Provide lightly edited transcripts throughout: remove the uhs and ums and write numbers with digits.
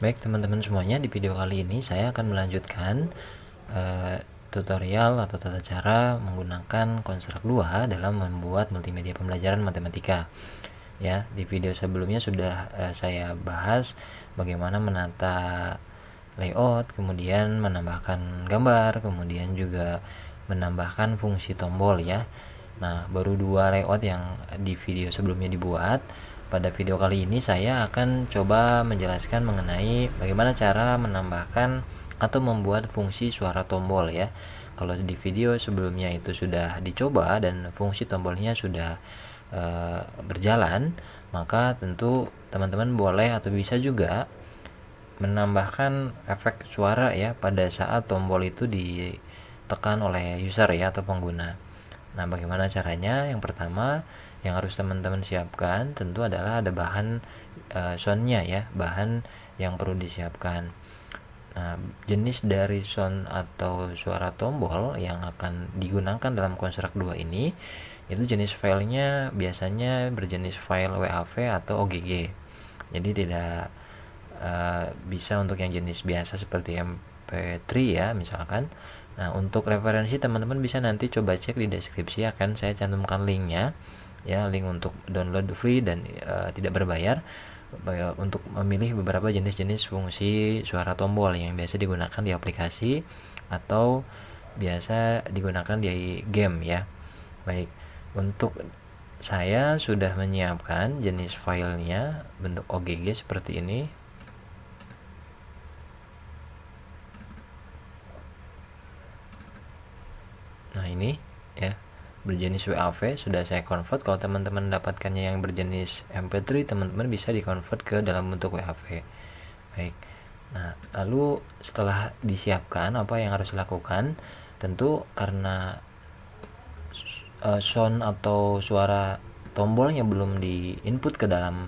Baik teman-teman semuanya, di video kali ini saya akan melanjutkan tutorial atau tata cara menggunakan Construct 2 dalam membuat multimedia pembelajaran matematika. Ya, di video sebelumnya sudah saya bahas bagaimana menata layout, kemudian menambahkan gambar, kemudian juga menambahkan fungsi tombol ya. Nah, baru 2 layout yang di video sebelumnya dibuat. Pada video kali ini saya akan coba menjelaskan mengenai bagaimana cara menambahkan atau membuat fungsi suara tombol ya. Kalau di video sebelumnya itu sudah dicoba dan fungsi tombolnya sudah berjalan, maka tentu teman-teman boleh atau bisa juga menambahkan efek suara ya pada saat tombol itu ditekan oleh user ya atau pengguna. Nah, bagaimana caranya? Yang pertama yang harus teman-teman siapkan tentu adalah ada bahan soundnya ya, bahan yang perlu disiapkan. Nah, jenis dari sound atau suara tombol yang akan digunakan dalam Construct 2 ini itu jenis filenya biasanya berjenis file WAV atau OGG. Jadi tidak bisa untuk yang jenis biasa seperti MP3 ya misalkan. Nah, untuk referensi teman-teman bisa nanti coba cek di deskripsi, akan saya cantumkan linknya ya, link untuk download free dan tidak berbayar untuk memilih beberapa jenis-jenis fungsi suara tombol yang biasa digunakan di aplikasi atau biasa digunakan di game ya. Baik, untuk saya sudah menyiapkan jenis filenya bentuk OGG seperti ini. Nah, ini ya berjenis WAV sudah saya convert. Kalau teman-teman dapatkannya yang berjenis MP3, teman-teman bisa di-convert ke dalam bentuk WAV. Baik. Nah, lalu setelah disiapkan apa yang harus dilakukan? Tentu karena sound atau suara tombolnya belum di-input ke dalam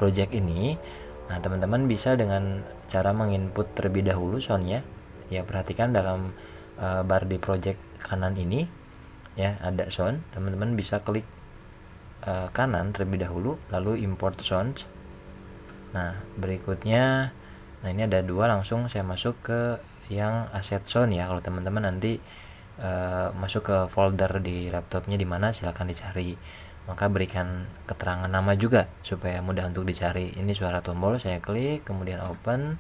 project ini. Nah, teman-teman bisa dengan cara menginput terlebih dahulu soundnya. Ya, perhatikan dalam bar di project kanan ini ya ada sound. Teman-teman bisa klik kanan terlebih dahulu lalu import sound. Nah, berikutnya ini ada 2, langsung saya masuk ke yang asset sound ya. Kalau teman-teman nanti masuk ke folder di laptopnya di mana, silahkan dicari. Maka berikan keterangan nama juga supaya mudah untuk dicari. Ini suara tombol, saya klik kemudian open.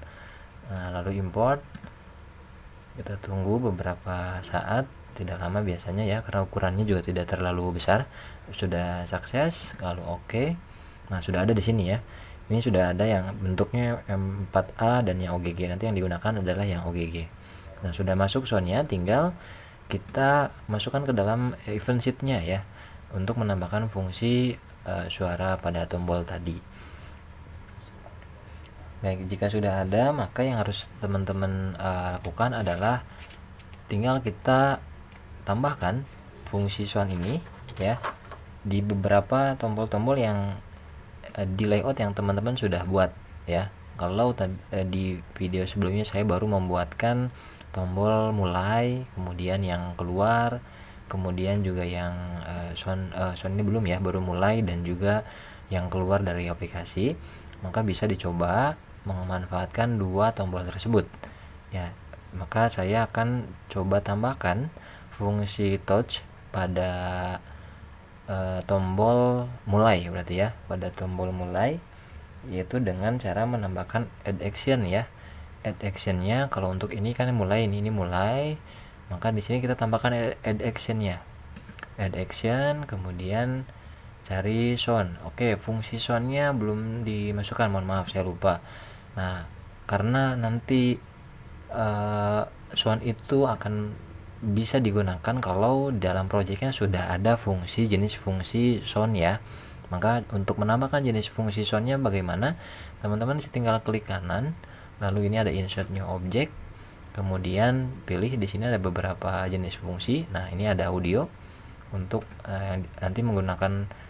Nah, lalu import. Kita tunggu beberapa saat, tidak lama biasanya ya, karena ukurannya juga tidak terlalu besar. Sudah sukses, lalu oke. Nah, sudah ada di sini ya. Ini sudah ada yang bentuknya M4A dan yang OGG. Nanti yang digunakan adalah yang OGG. Nah, sudah masuk soundnya, tinggal kita masukkan ke dalam event sheet-nya ya untuk menambahkan fungsi suara pada tombol tadi. Baik, jika sudah ada, maka yang harus teman-teman lakukan adalah tinggal kita tambahkan fungsi sound ini ya di beberapa tombol-tombol yang di layout yang teman-teman sudah buat ya. Kalau di video sebelumnya saya baru membuatkan tombol mulai, kemudian yang keluar, kemudian juga yang sound ini belum ya, baru mulai dan juga yang keluar dari aplikasi. Maka bisa dicoba memanfaatkan 2 tombol tersebut ya. Maka saya akan coba tambahkan fungsi touch pada tombol mulai, berarti ya pada tombol mulai, yaitu dengan cara menambahkan add action ya. Add actionnya kalau untuk ini kan mulai, ini mulai, maka di sini kita tambahkan add actionnya. Add action, kemudian cari sound. Oke, fungsi soundnya belum dimasukkan, mohon maaf saya lupa. Nah, karena nanti sound itu akan bisa digunakan kalau dalam projectnya sudah ada fungsi jenis fungsi sound ya. Maka untuk menambahkan jenis fungsi soundnya bagaimana? Teman-teman tinggal klik kanan, lalu ini ada insert new object, kemudian pilih di sini ada beberapa jenis fungsi. Nah, ini ada audio untuk nanti menggunakan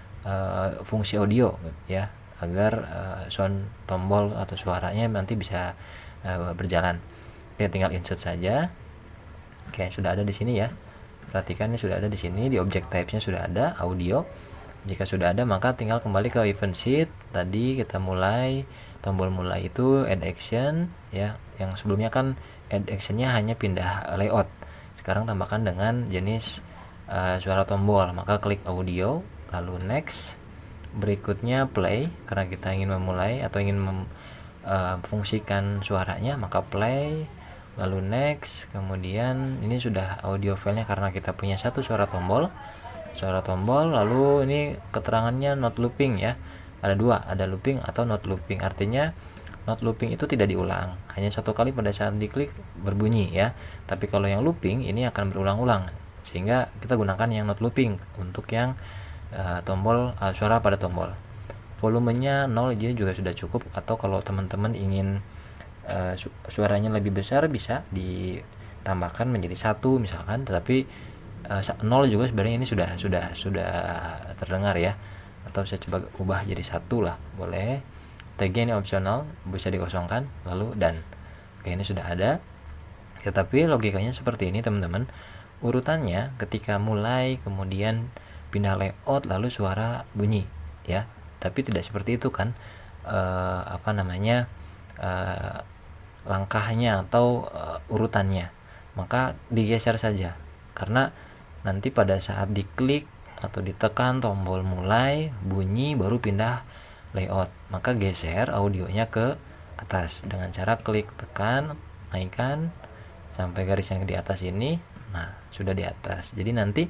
fungsi audio ya, agar sound tombol atau suaranya nanti bisa berjalan. Oke, tinggal insert saja. Oke, sudah ada di sini ya. Perhatikan ini sudah ada di sini, di object types-nya sudah ada audio. Jika sudah ada, maka tinggal kembali ke event sheet. Tadi kita mulai tombol mulai itu add action ya. Yang sebelumnya kan add actionnya hanya pindah layout. Sekarang tambahkan dengan jenis suara tombol. Maka klik audio, lalu next. Berikutnya play, karena kita ingin memulai atau ingin fungsikan suaranya, maka play, lalu next. Kemudian ini sudah audio filenya karena kita punya satu suara tombol. Lalu ini keterangannya not looping ya, ada dua, ada looping atau not looping. Artinya not looping itu tidak diulang, hanya satu kali pada saat diklik berbunyi ya. Tapi kalau yang looping ini akan berulang-ulang, sehingga kita gunakan yang not looping untuk yang tombol suara pada tombol. Volumenya 0 jadi juga sudah cukup, atau kalau teman-teman ingin suaranya lebih besar bisa ditambahkan menjadi 1 misalkan, tetapi 0 juga sebenarnya ini sudah terdengar ya. Atau saya coba ubah jadi 1 lah, boleh. Tagnya ini opsional, bisa dikosongkan, lalu dan. Oke, ini sudah ada. Tetapi logikanya seperti ini teman-teman. Urutannya ketika mulai, kemudian pindah layout, lalu suara bunyi ya. Tapi tidak seperti itu kan, langkahnya atau urutannya. Maka digeser saja, karena nanti pada saat diklik atau ditekan tombol mulai bunyi baru pindah layout. Maka geser audionya ke atas dengan cara klik tekan, naikkan sampai garis yang di atas ini. Nah, sudah di atas. Jadi nanti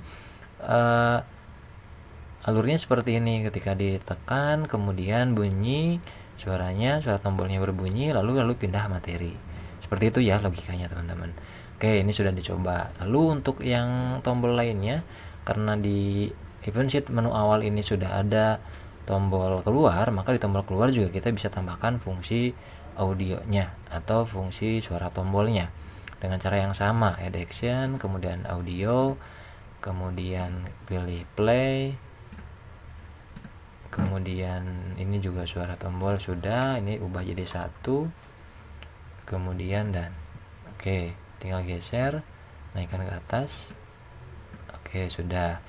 alurnya seperti ini, ketika ditekan kemudian bunyi suaranya, suara tombolnya berbunyi, lalu pindah materi. Seperti itu ya logikanya teman-teman. Oke, ini sudah dicoba. Lalu untuk yang tombol lainnya, karena di event sheet menu awal ini sudah ada tombol keluar, maka di tombol keluar juga kita bisa tambahkan fungsi audionya atau fungsi suara tombolnya dengan cara yang sama. Add action, kemudian audio, kemudian pilih play, kemudian ini juga suara tombol sudah, ini ubah jadi 1, kemudian dan. Oke, tinggal geser, naikkan ke atas. Oke, sudah.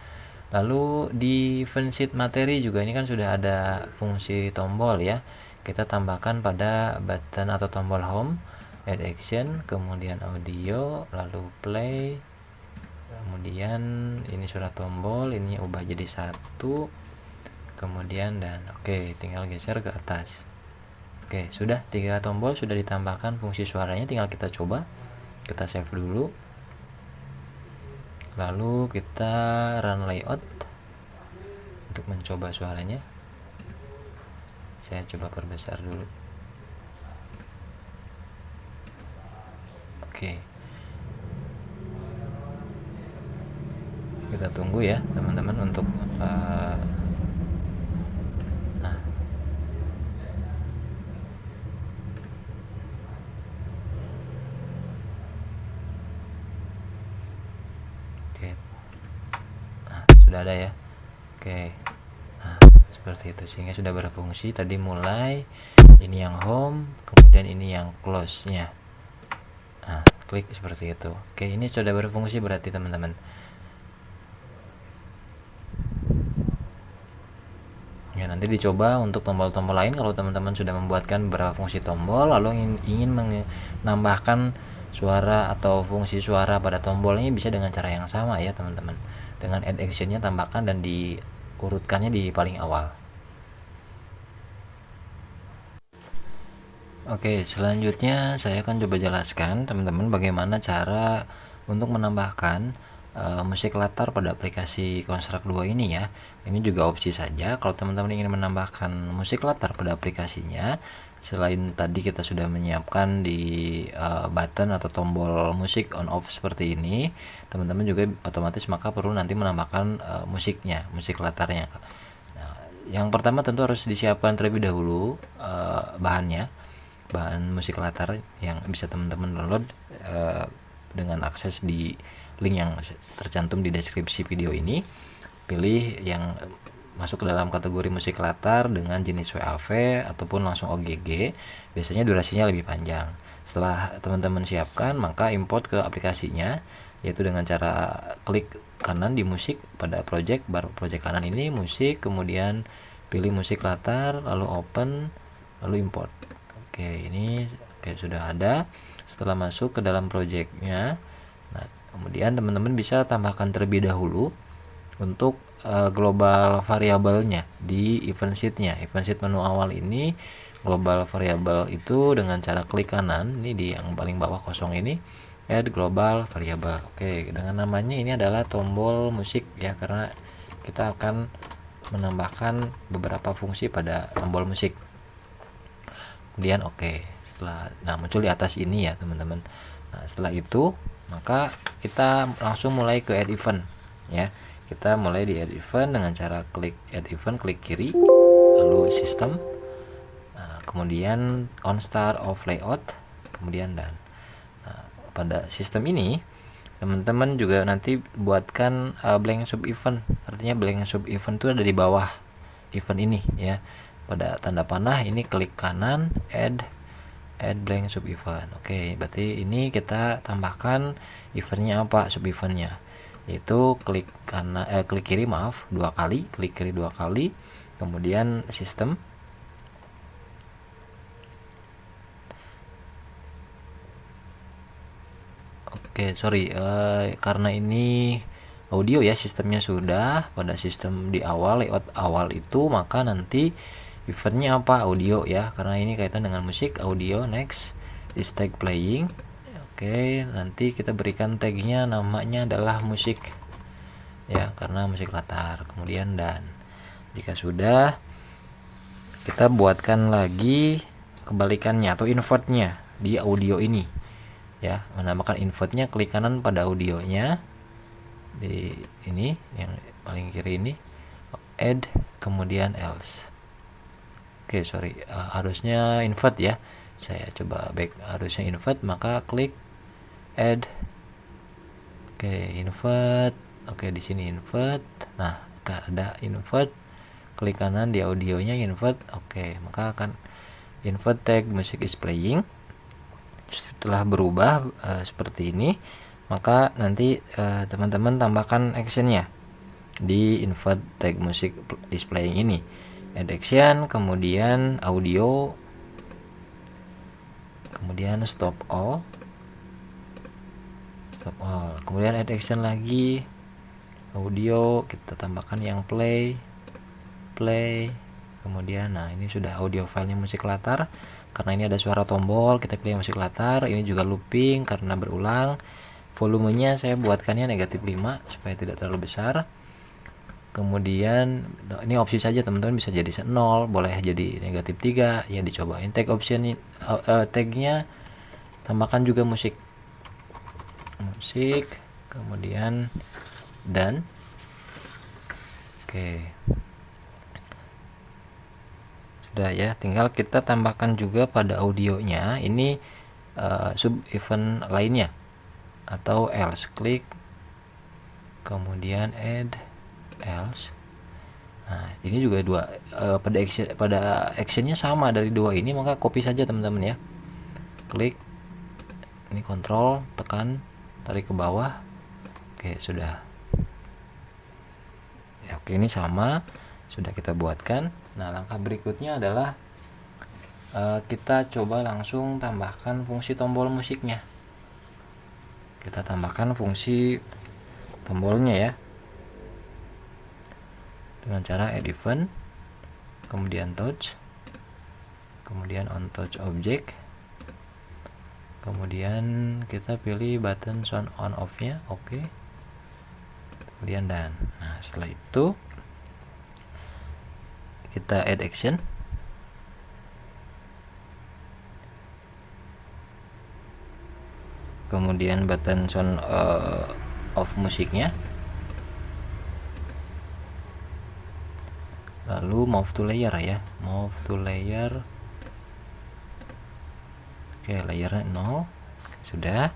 Lalu di event sheet materi juga ini kan sudah ada fungsi tombol ya. Kita tambahkan pada button atau tombol home, add action, kemudian audio, lalu play, kemudian ini suara tombol, ini ubah jadi 1, kemudian dan. Oke, tinggal geser ke atas. Oke, sudah 3 tombol sudah ditambahkan fungsi suaranya. Tinggal kita coba, kita save dulu, lalu kita run layout untuk mencoba suaranya. Saya coba perbesar dulu. Oke, kita tunggu ya teman-teman untuk sudah ada ya. Oke, nah seperti itu, sehingga sudah berfungsi. Tadi mulai, ini yang home, kemudian ini yang close nya. Nah, klik seperti itu. Oke, ini sudah berfungsi berarti teman-teman. Ya, nanti dicoba untuk tombol-tombol lain. Kalau teman-teman sudah membuatkan beberapa fungsi tombol, lalu ingin menambahkan suara atau fungsi suara pada tombolnya, bisa dengan cara yang sama ya teman-teman. Dengan add actionnya tambahkan dan diurutkannya di paling awal. Oke, selanjutnya saya akan coba jelaskan teman-teman bagaimana cara untuk menambahkan musik latar pada aplikasi Construct 2 ini ya. Ini juga opsi saja. Kalau teman-teman ingin menambahkan musik latar pada aplikasinya, selain tadi kita sudah menyiapkan di button atau tombol musik on off seperti ini, teman-teman juga otomatis maka perlu nanti menambahkan musiknya, musik latarnya. Nah, yang pertama tentu harus disiapkan terlebih dahulu bahan musik latar yang bisa teman-teman download dengan akses di link yang tercantum di deskripsi video ini. Pilih yang masuk ke dalam kategori musik latar dengan jenis WAV ataupun langsung OGG. Biasanya durasinya lebih panjang. Setelah teman-teman siapkan, maka import ke aplikasinya yaitu dengan cara klik kanan di musik pada project, baru project kanan ini musik, kemudian pilih musik latar, lalu open, lalu import. Oke, ini sudah ada. Setelah masuk ke dalam projectnya, nah kemudian teman-teman bisa tambahkan terlebih dahulu untuk global variabelnya di event sheet-nya. Event sheet menu awal ini global variable itu dengan cara klik kanan, ini di yang paling bawah kosong ini, add global variable. Oke, dengan namanya ini adalah tombol musik ya, karena kita akan menambahkan beberapa fungsi pada tombol musik. Kemudian setelah muncul di atas ini ya teman-teman. Nah, setelah itu maka kita langsung mulai ke add event ya. Kita mulai di add event dengan cara klik add event, klik kiri, lalu system, kemudian on start of layout, kemudian dan. Nah, pada sistem ini teman-teman juga nanti buatkan blank sub event. Artinya blank sub event itu ada di bawah event ini ya. Pada tanda panah ini klik kanan, add blank sub event. Oke, berarti ini kita tambahkan eventnya apa, sub eventnya, yaitu klik kiri dua kali, klik kiri dua kali, kemudian sistem, karena ini audio ya, sistemnya sudah pada sistem di awal, layout awal itu, maka nanti eventnya apa, audio ya, karena ini kaitan dengan musik, audio. Next is tag playing. Oke, nanti kita berikan tagnya, namanya adalah musik ya, karena musik latar. Kemudian dan jika sudah, kita buatkan lagi kebalikannya atau invertnya di audio ini ya. Menambahkan invertnya, klik kanan pada audionya di ini yang paling kiri ini, add, kemudian else. Harusnya invert ya, saya coba back, harusnya invert, maka klik add. Invert. Di sini invert. Nah, ada invert, klik kanan di audionya, invert. Maka akan invert tag music is playing. Setelah berubah seperti ini, maka nanti teman-teman tambahkan actionnya di invert tag music is playing ini. Add action, kemudian audio, kemudian stop all, kemudian add action lagi, audio, kita tambahkan yang play, kemudian nah ini sudah audio filenya musik latar. Karena ini ada suara tombol, kita pilih musik latar. Ini juga looping karena berulang. Volumenya saya buatkannya -5 supaya tidak terlalu besar. Kemudian ini opsi saja teman-teman, bisa jadi 0, boleh jadi -3 ya, dicobain. Tag option tagnya tambahkan juga musik, kemudian dan. Sudah ya, tinggal kita tambahkan juga pada audionya ini sub event lainnya atau else, klik kemudian add else. Nah, ini juga dua pada actionnya sama dari dua ini, maka copy saja teman-teman ya. Klik ini, kontrol tekan, tarik ke bawah. Sudah ya, ini sama sudah kita buatkan. Nah, langkah berikutnya adalah kita coba langsung tambahkan fungsi tombol musiknya. Kita tambahkan fungsi tombolnya ya, dengan cara add event, kemudian touch, kemudian on touch object, kemudian kita pilih button sound on off nya, kemudian dan. Nah, setelah itu kita add action, kemudian button sound off musiknya, lalu move to layer ya, move to layer. Layernya 0. Sudah.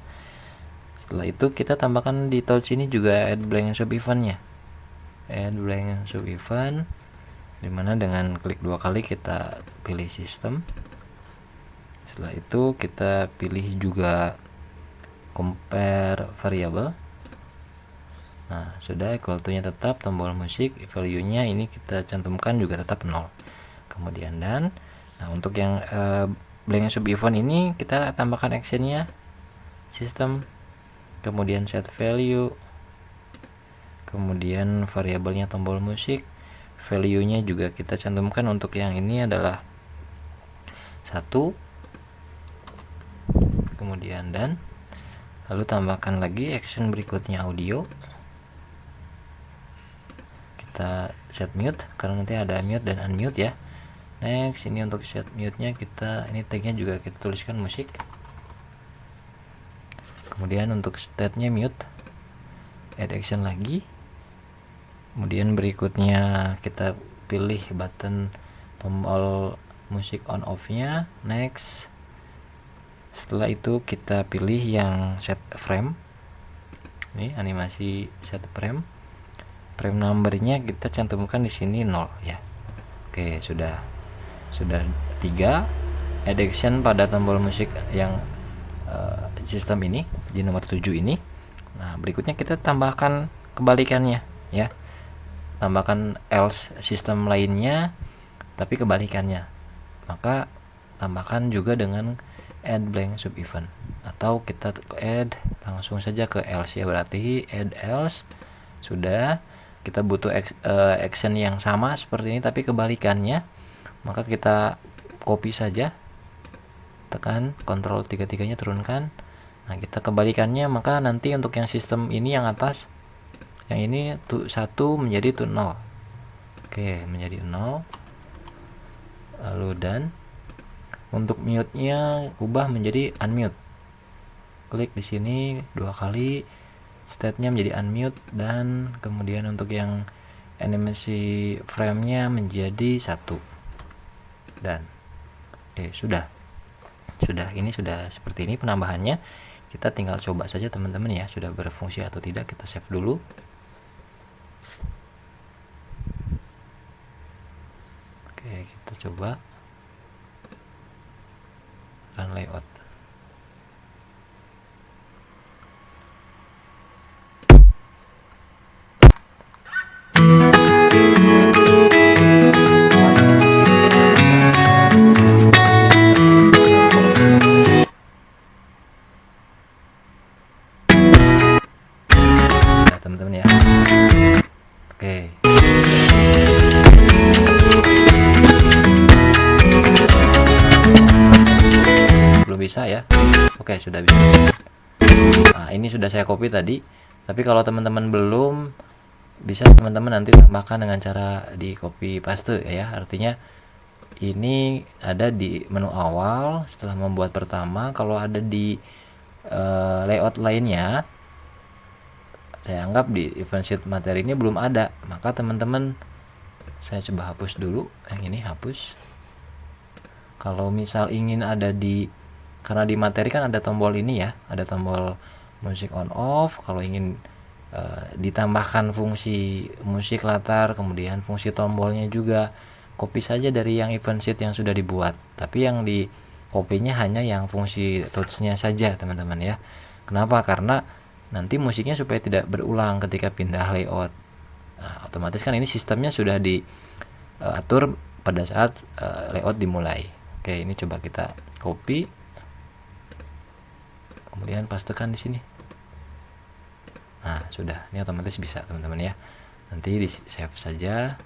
Setelah itu kita tambahkan di touch ini juga add blank sub eventnya, add blank sub event, dimana dengan klik 2 kali kita pilih sistem. Setelah itu kita pilih juga compare variable, Nah, sudah equal to nya tetap, tombol musik value nya ini kita cantumkan juga tetap 0. Kemudian dan nah untuk yang blank sub event ini kita tambahkan actionnya sistem, kemudian set value, kemudian variabelnya tombol musik, value nya juga kita cantumkan untuk yang ini adalah 1, kemudian dan lalu tambahkan lagi action berikutnya audio, kita set mute karena nanti ada mute dan unmute ya. Next, ini untuk set mute nya kita ini tagnya juga kita tuliskan musik, kemudian untuk state-nya mute, add action lagi, kemudian berikutnya kita pilih button tombol musik on off nya. Next, setelah itu kita pilih yang set frame, ini animasi set frame numbernya kita cantumkan di sini 0 ya. Oke, sudah 3 add action pada tombol musik yang sistem ini di nomor 7 ini. Nah, berikutnya kita tambahkan kebalikannya ya, tambahkan else sistem lainnya tapi kebalikannya, maka tambahkan juga dengan add blank sub event atau kita add langsung saja ke else ya, berarti add else. Sudah, kita butuh action yang sama seperti ini tapi kebalikannya, maka kita copy saja, tekan Ctrl 3-3 nya turunkan. Nah, kita kebalikannya, maka nanti untuk yang sistem ini yang atas, yang ini tuh 1 menjadi tuh 0. Oke, menjadi 0. Lalu dan untuk mute nya ubah menjadi unmute, klik di sini 2 kali, state-nya menjadi unmute, dan kemudian untuk yang animasi frame-nya menjadi 1 dan oke, sudah ini sudah seperti ini penambahannya. Kita tinggal coba saja teman-teman ya, sudah berfungsi atau tidak. Kita save dulu. Oke, kita coba run layout. Teman-teman ya. Oke. Belum bisa ya. Oke, sudah bisa. Nah, ini sudah saya copy tadi. Tapi kalau teman-teman belum, bisa teman-teman nanti tambahkan dengan cara di copy paste ya. Artinya ini ada di menu awal setelah membuat pertama. Kalau ada di layout lainnya, saya anggap di event sheet materi ini belum ada, maka teman-teman, saya coba hapus dulu yang ini, hapus. Kalau misal ingin ada di, karena di materi kan ada tombol ini ya, ada tombol musik on off. Kalau ingin ditambahkan fungsi musik latar, kemudian fungsi tombolnya juga, copy saja dari yang event sheet yang sudah dibuat, tapi yang di copy-nya hanya yang fungsi touch-nya saja teman-teman ya. Kenapa? Karena nanti musiknya supaya tidak berulang ketika pindah layout. Nah, otomatis kan ini sistemnya sudah diatur pada saat layout dimulai. Oke, ini coba kita copy, kemudian pastekan di sini. Nah, sudah, ini otomatis bisa teman-teman ya. Nanti di save saja.